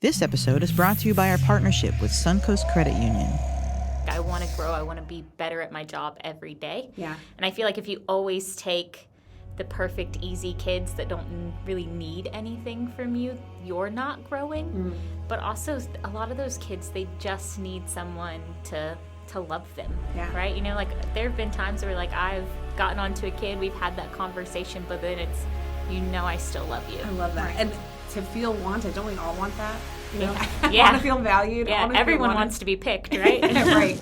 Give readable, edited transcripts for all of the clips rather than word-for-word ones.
This episode is brought to you by our partnership with Suncoast Credit Union. I want to grow. I want to be better at my job every day. Yeah. And I feel like if you always take the perfect, easy kids that don't really need anything from you, you're not growing. But also, a lot of those kids, they just need someone to love them, right? You know, like there have been times where like I've gotten onto a kid, we've had that conversation, but then it's, you know, I still love you. I love that. Right. And to feel wanted, don't we all want that? You know? Yeah. Want to feel valued. Yeah, everyone wants to be picked, right? Right.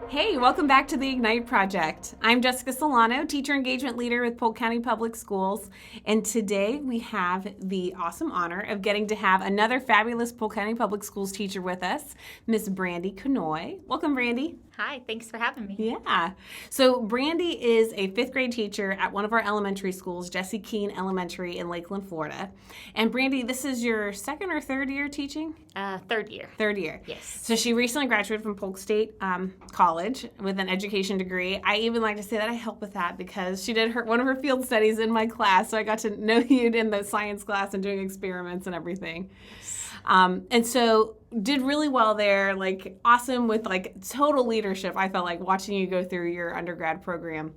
Hey, welcome back to the Ignite Project. I'm Jessica Solano, Teacher Engagement Leader with Polk County Public Schools, and today we have the awesome honor of getting to have another fabulous Polk County Public Schools teacher with us, Miss Brandy Cannoy. Welcome, Brandy. Hi, thanks for having me. Yeah. So Brandy is a fifth grade teacher at one of our elementary schools, Jesse Keene Elementary in Lakeland, Florida. And Brandy, this is your second or third year teaching? Third year. Third year. Yes. So she recently graduated from Polk State College with an education degree. I even like to say that I help with that because she did one of her field studies in my class, so I got to know you in the science class and doing experiments and everything. And so did really well there, like awesome with like total leadership. I felt like watching you go through your undergrad program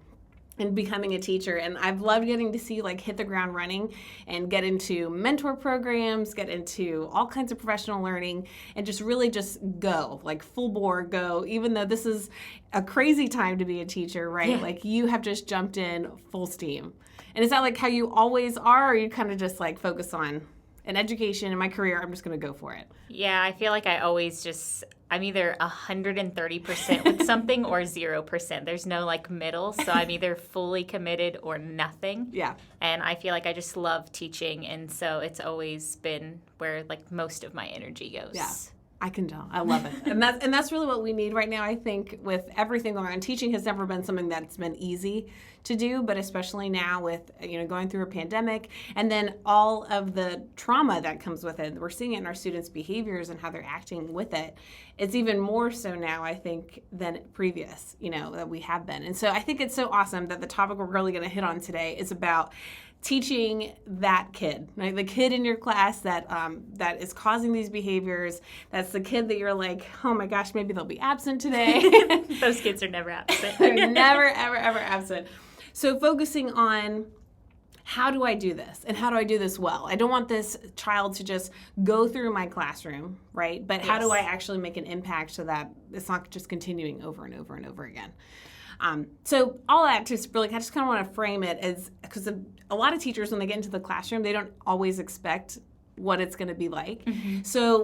and becoming a teacher. And I've loved getting to see you like hit the ground running and get into mentor programs, get into all kinds of professional learning and just really just go, like full bore go, even though this is a crazy time to be a teacher, right? Yeah. Like you have just jumped in full steam. And is that like how you always are, or you kind of just like focus on in education, in my career, I'm just going to go for it? Yeah, I feel like I always I'm either 130% with something or 0%. There's no like middle, so I'm either fully committed or nothing. Yeah. And I feel like I just love teaching, and so it's always been where like most of my energy goes. Yeah. I can tell. I love it. And that's really what we need right now, I think, with everything going on. Teaching has never been something that's been easy to do, but especially now with, going through a pandemic and then all of the trauma that comes with it. We're seeing it in our students' behaviors and how they're acting with it. It's even more so now, I think, than previous, that we have been. And so I think it's so awesome that the topic we're really going to hit on today is about teaching that kid, right? The kid in your class that is causing these behaviors. That's the kid that you're like, oh my gosh, maybe they'll be absent today. Those kids are never absent. They're never, ever, ever absent. So focusing on how do I do this and how do I do this well? I don't want this child to just go through my classroom, right? But how do I actually make an impact so that it's not just continuing over and over and over again? So all that just really, I just kind of want to frame it as, because a lot of teachers, when they get into the classroom, they don't always expect what it's going to be like. Mm-hmm. So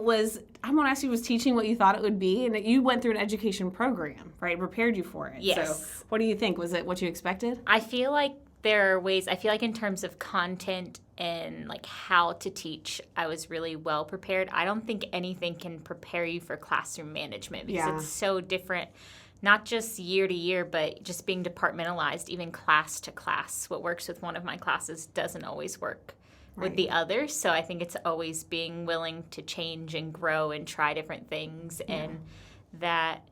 I want to ask you, was teaching what you thought it would be? And you went through an education program, right? Prepared you for it. Yes. So what do you think? Was it what you expected? I feel like there are ways, in terms of content and like how to teach, I was really well prepared. I don't think anything can prepare you for classroom management because it's so different. Not just year to year, but just being departmentalized, even class to class. What works with one of my classes doesn't always work with the others. So I think it's always being willing to change and grow and try different things, and that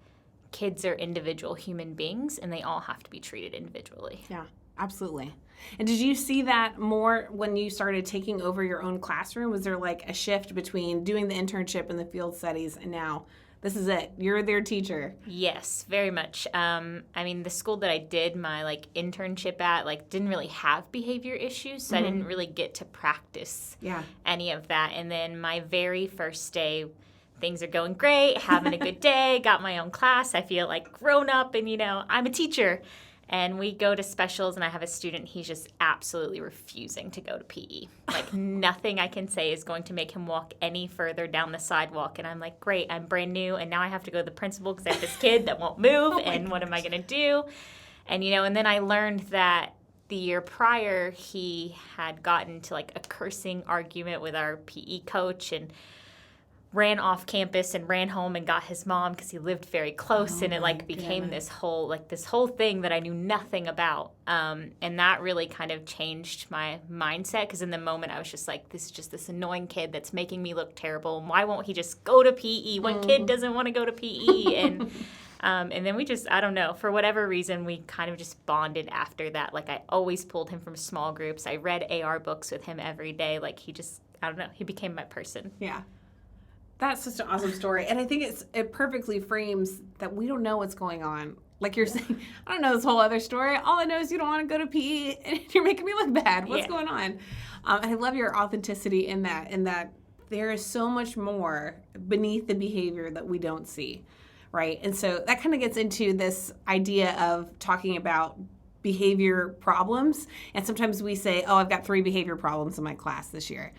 kids are individual human beings and they all have to be treated individually. Yeah, absolutely. And did you see that more when you started taking over your own classroom? Was there like a shift between doing the internship and the field studies and now this is it? You're their teacher. Yes, very much. The school that I did my internship at didn't really have behavior issues, so I didn't really get to practice any of that. And then my very first day, things are going great, having a good day, got my own class. I feel like grown up, and I'm a teacher. And we go to specials, and I have a student, he's just absolutely refusing to go to PE. Nothing I can say is going to make him walk any further down the sidewalk. And I'm like, great, I'm brand new, and now I have to go to the principal because I have this kid that won't move, and what am I going to do? And, and then I learned that the year prior, he had gotten to, a cursing argument with our PE coach, and ran off campus and ran home and got his mom because he lived very close, and it became this whole thing that I knew nothing about, and that really kind of changed my mindset, because in the moment I was just like, this is just this annoying kid that's making me look terrible, and why won't he just go to PE? One kid doesn't want to go to PE, and And then we just, I don't know, for whatever reason, we kind of just bonded after that. Like, I always pulled him from small groups. I read AR books with him every day. Like, he just, I don't know, he became my person. Yeah. That's such an awesome story. And I think it perfectly frames that we don't know what's going on. Like you're saying, I don't know this whole other story. All I know is you don't want to go to PE and you're making me look bad. What's going on? And I love your authenticity in that there is so much more beneath the behavior that we don't see, right? And so that kind of gets into this idea of talking about behavior problems. And sometimes we say, oh, I've got 3 behavior problems in my class this year.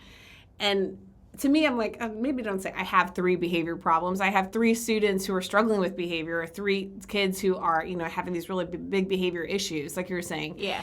And to me, I'm like, maybe don't say I have 3 behavior problems. I have 3 students who are struggling with behavior, or 3 kids who are, having these really big behavior issues, like you were saying. Yeah.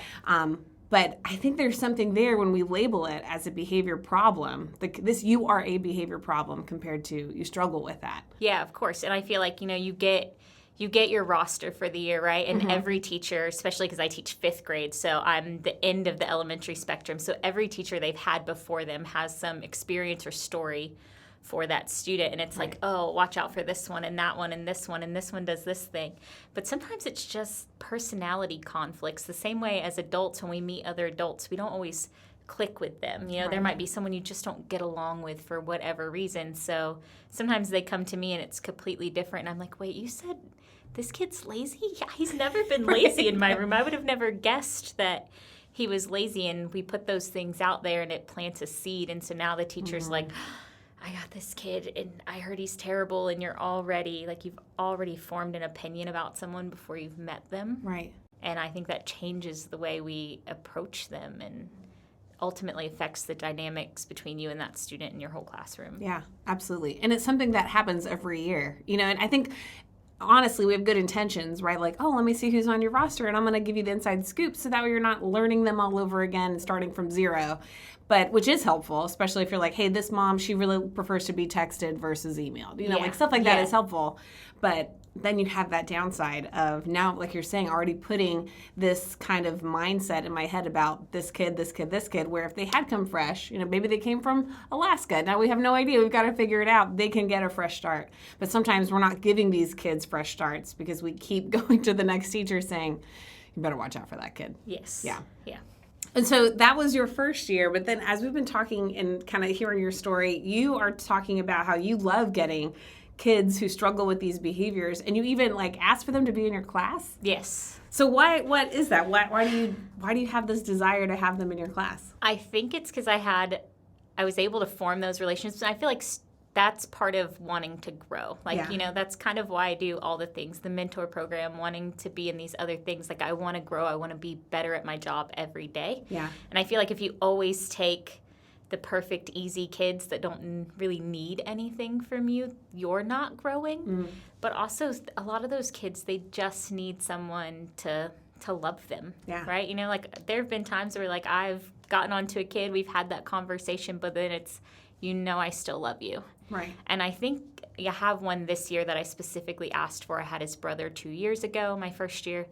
But I think there's something there when we label it as a behavior problem. You are a behavior problem compared to you struggle with that. Yeah, of course. And I feel like, you get your roster for the year, right? And every teacher, especially because I teach 5th grade, so I'm the end of the elementary spectrum. So every teacher they've had before them has some experience or story for that student. And it's like, oh, watch out for this one and that one and this one does this thing. But sometimes it's just personality conflicts. The same way as adults, when we meet other adults, we don't always click with them. There might be someone you just don't get along with for whatever reason. So sometimes they come to me and it's completely different. And I'm like, wait, you said this kid's lazy? Yeah, he's never been lazy in my room. I would have never guessed that he was lazy. And we put those things out there and it plants a seed. And so now the teacher's like, I got this kid and I heard he's terrible, and you've already formed an opinion about someone before you've met them. Right. And I think that changes the way we approach them and ultimately affects the dynamics between you and that student in your whole classroom. Yeah, absolutely. And it's something that happens every year, and I think honestly, we have good intentions, right? Like, oh, let me see who's on your roster, and I'm going to give you the inside scoop, so that way you're not learning them all over again and starting from zero. But which is helpful, especially if you're like, hey, this mom, she really prefers to be texted versus emailed. Like stuff like that is helpful. But then you have that downside of now, like you're saying, already putting this kind of mindset in my head about this kid, where if they had come fresh, maybe they came from Alaska. Now we have no idea. We've got to figure it out. They can get a fresh start. But sometimes we're not giving these kids fresh starts because we keep going to the next teacher saying, you better watch out for that kid. Yes. Yeah. Yeah. And so that was your first year, but then as we've been talking and kind of hearing your story, you are talking about how you love getting kids who struggle with these behaviors, and you even ask for them to be in your class? Yes. So what is that? Why do you have this desire to have them in your class? I think it's because I was able to form those relationships, and I feel like that's part of wanting to grow. That's kind of why I do all the things, the mentor program, wanting to be in these other things. Like, I want to grow. I want to be better at my job every day. Yeah. And I feel like if you always take the perfect, easy kids that don't really need anything from you, you're not growing. But also, a lot of those kids, they just need someone to love them. Yeah. Right? There have been times where, I've gotten onto a kid, we've had that conversation, but then it's, I still love you. Right. And I think I have one this year that I specifically asked for. I had his brother 2 years ago, my first year.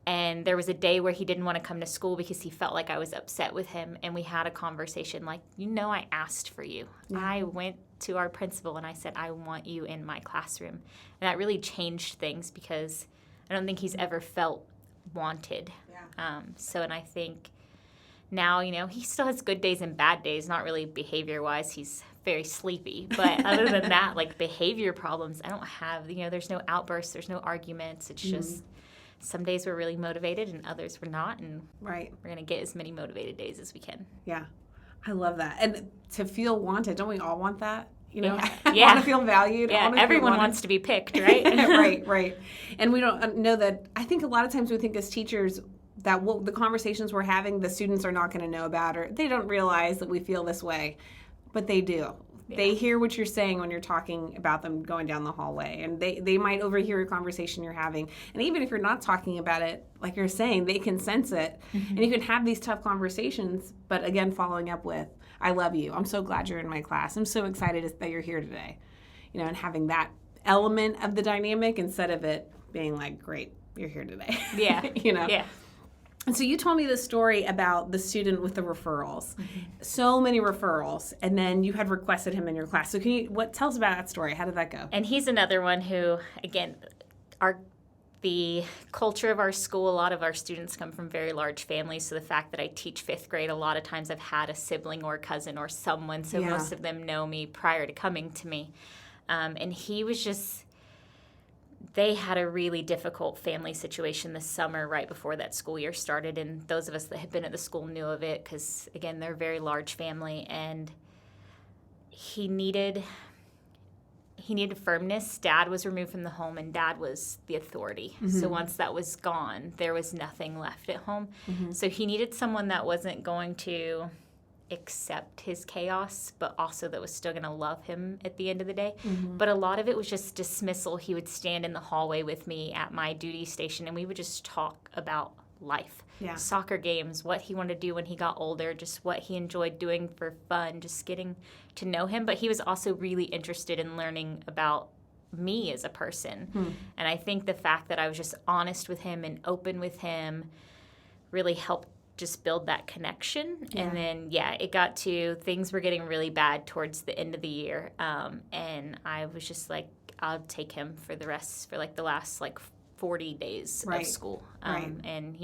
And there was a day where he didn't want to come to school because he felt like I was upset with him. And we had a conversation I asked for you. Yeah. I went to our principal and I said, I want you in my classroom. And that really changed things because I don't think he's ever felt wanted. Yeah. And I think now, he still has good days and bad days, not really behavior-wise. He's very sleepy. But other than that, behavior problems, I don't have, there's no outbursts, there's no arguments. It's just some days we're really motivated and others we're not. And we're going to get as many motivated days as we can. Yeah. I love that. And to feel wanted, don't we all want that? Yeah. Want to feel valued. Yeah, everyone wants to be picked, right? Right. And we don't know that. I think a lot of times we think as teachers that the conversations we're having, the students are not going to know about, or they don't realize that we feel this way, but they do. Yeah. They hear what you're saying when you're talking about them going down the hallway, and they might overhear a conversation you're having. And even if you're not talking about it, like you're saying, they can sense it. Mm-hmm. And you can have these tough conversations, but again, following up with, I love you. I'm so glad you're in my class. I'm so excited that you're here today. And having that element of the dynamic instead of it being great, you're here today. Yeah. Yeah. And so you told me this story about the student with the referrals. Mm-hmm. So many referrals, and then you had requested him in your class. So tell us about that story. How did that go? And he's another one who, again, the culture of our school, a lot of our students come from very large families, so the fact that I teach fifth grade, a lot of times I've had a sibling or a cousin or someone, so most of them know me prior to coming to me. And he was just, they had a really difficult family situation this summer right before that school year started, and those of us that had been at the school knew of it because, again, they're a very large family, and he needed firmness. Dad was removed from the home, and Dad was the authority. Mm-hmm. So once that was gone, there was nothing left at home. Mm-hmm. So he needed someone that wasn't going to accept his chaos, but also that was still going to love him at the end of the day. Mm-hmm. But a lot of it was just dismissal. He would stand in the hallway with me at my duty station, and we would just talk about life. Yeah. Soccer games, what he wanted to do when he got older, just what he enjoyed doing for fun, just getting to know him. But he was also really interested in learning about me as a person. And I think the fact that I was just honest with him and open with him really helped just build that connection. Yeah. And then, it got to, things were getting really bad towards the end of the year. And I was just like, I'll take him for the last 40 days of school. And,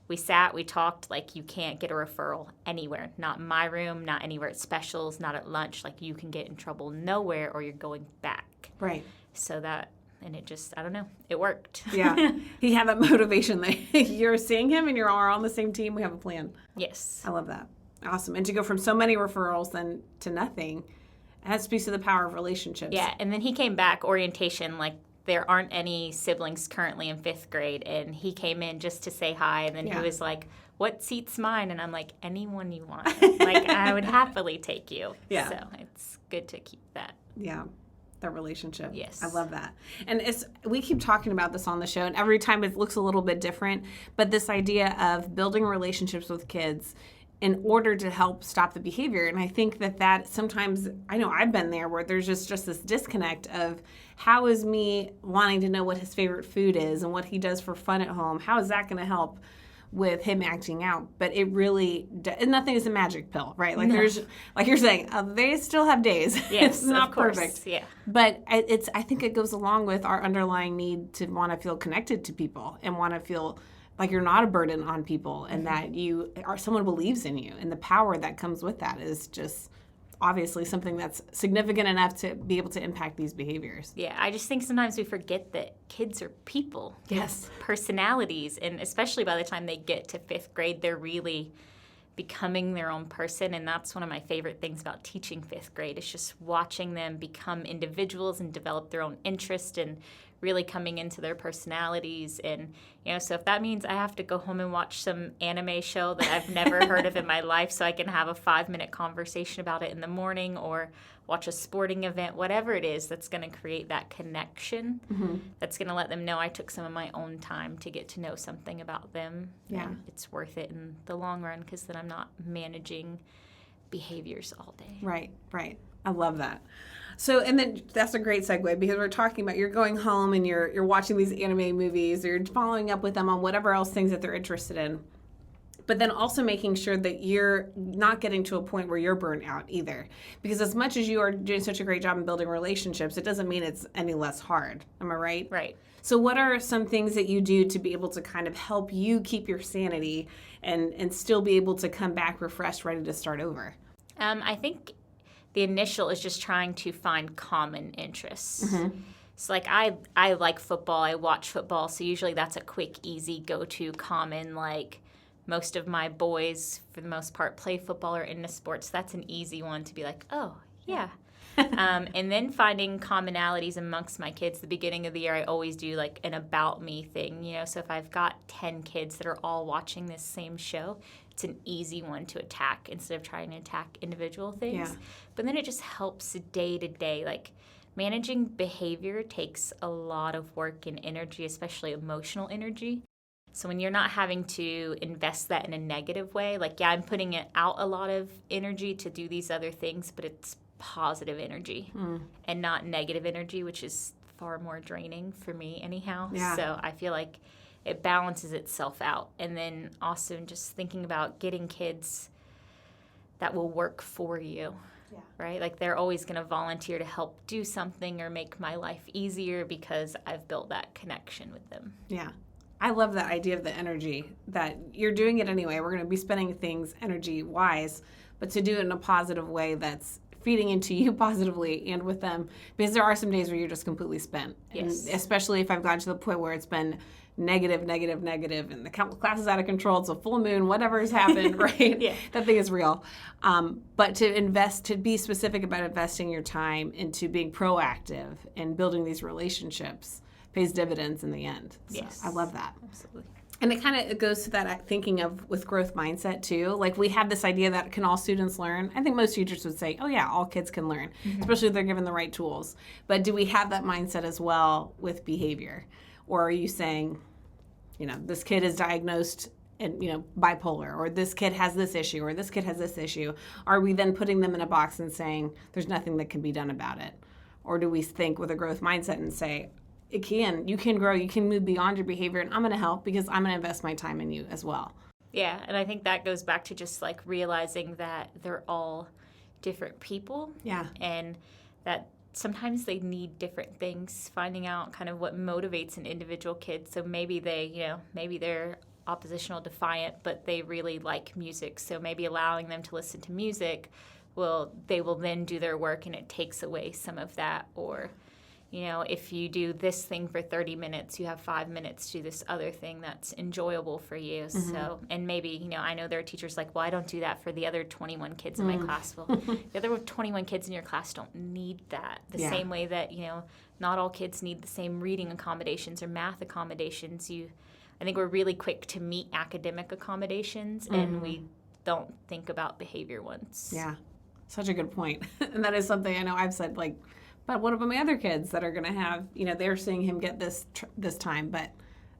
we sat, we talked, you can't get a referral anywhere. Not in my room, not anywhere at specials, not at lunch. You can get in trouble nowhere or you're going back. Right. So that, and it just, I don't know, it worked. Yeah. He had that motivation that you're seeing him and you're all on the same team. We have a plan. Yes. I love that. Awesome. And to go from so many referrals then to nothing, that speaks to the power of relationships. Yeah. And then he came back, orientation, there aren't any siblings currently in fifth grade, and he came in just to say hi, and then he was like, what seat's mine? And I'm like, anyone you want. I would happily take you. Yeah. So it's good to keep that. Yeah. That relationship. Yes. I love that. And we keep talking about this on the show, and every time it looks a little bit different, but this idea of building relationships with kids in order to help stop the behavior. And I think that sometimes, I know I've been there, where there's just this disconnect of how is me wanting to know what his favorite food is and what he does for fun at home, how is that going to help with him acting out? But it really, nothing is a magic pill, right? There's, like you're saying, they still have days. Yes, it's not of course. Perfect. Yeah. But I think it goes along with our underlying need to want to feel connected to people and want to feel like you're not a burden on people, and that someone believes in you, and the power that comes with that is just obviously something that's significant enough to be able to impact these behaviors. Yeah, I just think sometimes we forget that kids are people. Yes. Personalities, and especially by the time they get to fifth grade, they're really becoming their own person, and that's one of my favorite things about teaching fifth grade, is just watching them become individuals and develop their own interest and really coming into their personalities. And so if that means I have to go home and watch some anime show that I've never heard of in my life so I can have a 5-minute conversation about it in the morning, or watch a sporting event, whatever it is that's going to create that connection, that's going to let them know I took some of my own time to get to know something about them. Yeah. And it's worth it in the long run, because then I'm not managing behaviors all day. Right. I love that. So, and then that's a great segue, because we're talking about you're going home and you're watching these anime movies, or you're following up with them on whatever else things that they're interested in. But then also making sure that you're not getting to a point where you're burnt out either. Because as much as you are doing such a great job in building relationships, it doesn't mean it's any less hard. Am I right? Right. So what are some things that you do to be able to kind of help you keep your sanity and still be able to come back refreshed, ready to start over? I think the initial is just trying to find common interests. So I like football, I watch football, so usually that's a quick, easy go-to common. Most of my boys, for the most part, play football or into sports. That's an easy one to be like, oh, yeah. And then finding commonalities amongst my kids. The beginning of the year, I always do an about me thing. So if I've got 10 kids that are all watching this same show, it's an easy one to attack instead of trying to attack individual things. Yeah. But then it just helps day to day. Managing behavior takes a lot of work and energy, especially emotional energy. So when you're not having to invest that in a negative way, I'm putting it out a lot of energy to do these other things, but it's positive energy and not negative energy, which is far more draining for me anyhow. Yeah. So I feel like it balances itself out. And then also just thinking about getting kids that will work for you. right? Like they're always going to volunteer to help do something or make my life easier because I've built that connection with them. Yeah. I love that idea of the energy, that you're doing it anyway. We're going to be spending things energy-wise, but to do it in a positive way that's feeding into you positively and with them, because there are some days where you're just completely spent. Yes. And especially if I've gotten to the point where it's been negative, and the class is out of control, it's a full moon, whatever has happened, right? Yeah. That thing is real. But to be specific about investing your time into being proactive and building these relationships pays dividends in the end. So Yes. I love that. Absolutely. And it kind of goes to that thinking of with growth mindset too. Like we have this idea that can all students learn? I think most teachers would say, oh yeah, all kids can learn, especially if they're given the right tools. But do we have that mindset as well with behavior? Or are you saying, this kid is diagnosed and, bipolar, or this kid has this issue, or this kid has this issue? Are we then putting them in a box and saying there's nothing that can be done about it? Or do we think with a growth mindset and say, you can grow, you can move beyond your behavior, and I'm going to help because I'm going to invest my time in you as well. Yeah, and I think that goes back to just like realizing that they're all different people. Yeah. And that sometimes they need different things, finding out kind of what motivates an individual kid. So maybe maybe they're oppositional defiant, but they really like music. So maybe allowing them to listen to music, they will then do their work and it takes away some of that. Or if you do this thing for 30 minutes, you have 5 minutes to do this other thing that's enjoyable for you. Mm-hmm. So, and maybe, I know there are teachers like, well, I don't do that for the other 21 kids in my class. Well, the other 21 kids in your class don't need that. The same way that, not all kids need the same reading accommodations or math accommodations. I think we're really quick to meet academic accommodations and we don't think about behavior ones. Yeah, such a good point. And that is something I know I've said, like, but what about my other kids that are going to have, they're seeing him get this time, but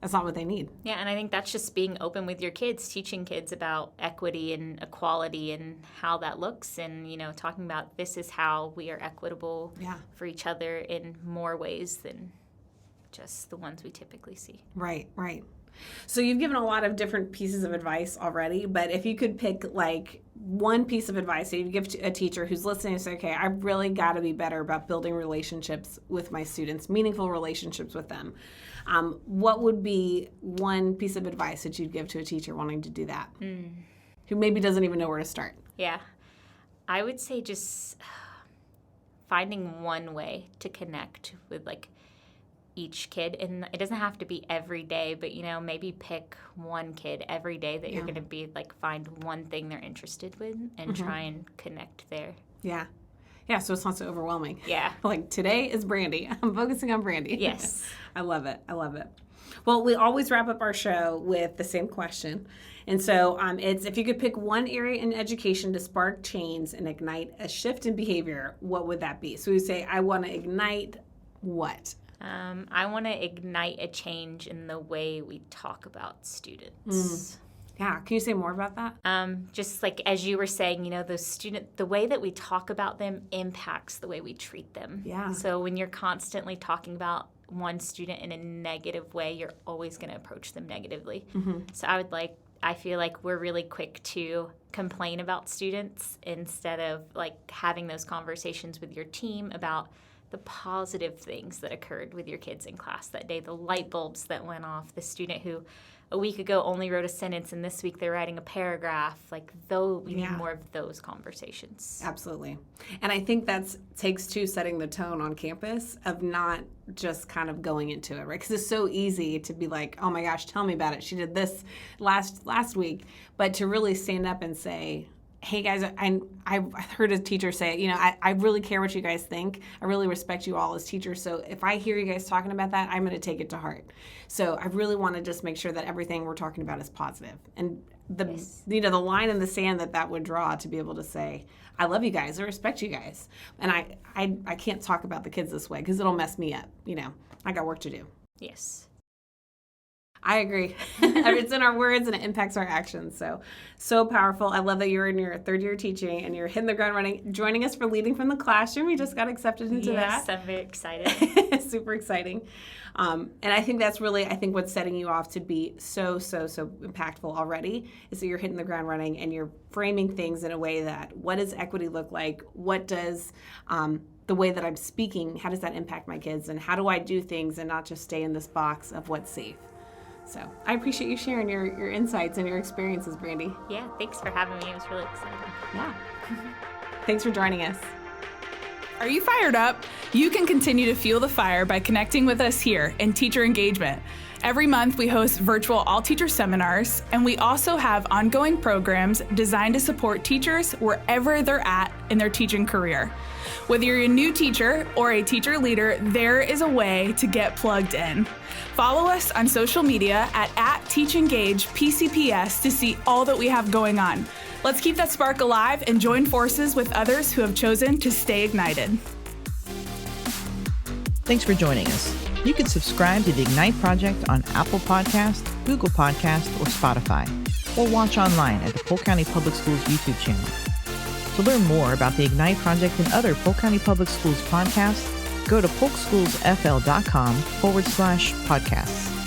that's not what they need. Yeah, and I think that's just being open with your kids, teaching kids about equity and equality and how that looks, and, talking about this is how we are equitable for each other in more ways than just the ones we typically see. Right. So you've given a lot of different pieces of advice already, but if you could pick like one piece of advice that you'd give to a teacher who's listening and say, okay, I've really got to be better about building relationships with my students, meaningful relationships with them, what would be one piece of advice that you'd give to a teacher wanting to do that, who maybe doesn't even know where to start? Yeah, I would say just finding one way to connect with like each kid, and it doesn't have to be every day, but maybe pick one kid every day that you're going to be like, find one thing they're interested with and try and connect there. Yeah, so it's not so overwhelming. Yeah. Like today is Brandy. I'm focusing on Brandy. Yes. I love it. Well, we always wrap up our show with the same question. And so it's, if you could pick one area in education to spark change and ignite a shift in behavior, what would that be? So we say, I want to ignite what? I want to ignite a change in the way we talk about students. Yeah, can you say more about that? Just like as you were saying, the way that we talk about them impacts the way we treat them. Yeah. So when you're constantly talking about one student in a negative way, you're always going to approach them negatively. So I feel like we're really quick to complain about students instead of like having those conversations with your team about the positive things that occurred with your kids in class that day, the light bulbs that went off, the student who a week ago only wrote a sentence and this week they're writing a paragraph. Like, we need more of those conversations. Absolutely. And I think that takes to setting the tone on campus of not just kind of going into it, right? Because it's so easy to be like, oh my gosh, tell me about it. She did this last week. But to really stand up and say, hey guys, I heard a teacher say, I really care what you guys think. I really respect you all as teachers. So if I hear you guys talking about that, I'm going to take it to heart. So I really want to just make sure that everything we're talking about is positive. And the line in the sand that would draw to be able to say, I love you guys, I respect you guys. And I can't talk about the kids this way because it'll mess me up. I got work to do. Yes. I agree. It's in our words and it impacts our actions. So powerful. I love that you're in your third year teaching and you're hitting the ground running, joining us for Leading from the Classroom. You just got accepted into that. Yes, I'm very excited. Super exciting. And I think that's really, what's setting you off to be so impactful already is that you're hitting the ground running and you're framing things in a way that, what does equity look like? What does the way that I'm speaking, how does that impact my kids? And how do I do things and not just stay in this box of what's safe? So I appreciate you sharing your insights and your experiences, Brandy. Yeah, thanks for having me. It was really exciting. Yeah. Thanks for joining us. Are you fired up? You can continue to fuel the fire by connecting with us here in Teacher Engagement. Every month we host virtual all-teacher seminars, and we also have ongoing programs designed to support teachers wherever they're at in their teaching career. Whether you're a new teacher or a teacher leader, there is a way to get plugged in. Follow us on social media at TeachEngagePCPS to see all that we have going on. Let's keep that spark alive and join forces with others who have chosen to stay ignited. Thanks for joining us. You can subscribe to the Ignite Project on Apple Podcast, Google Podcast, or Spotify, or watch online at the Polk County Public Schools YouTube channel. To learn more about the Ignite Project and other Polk County Public Schools podcasts, go to polkschoolsfl.com/podcasts.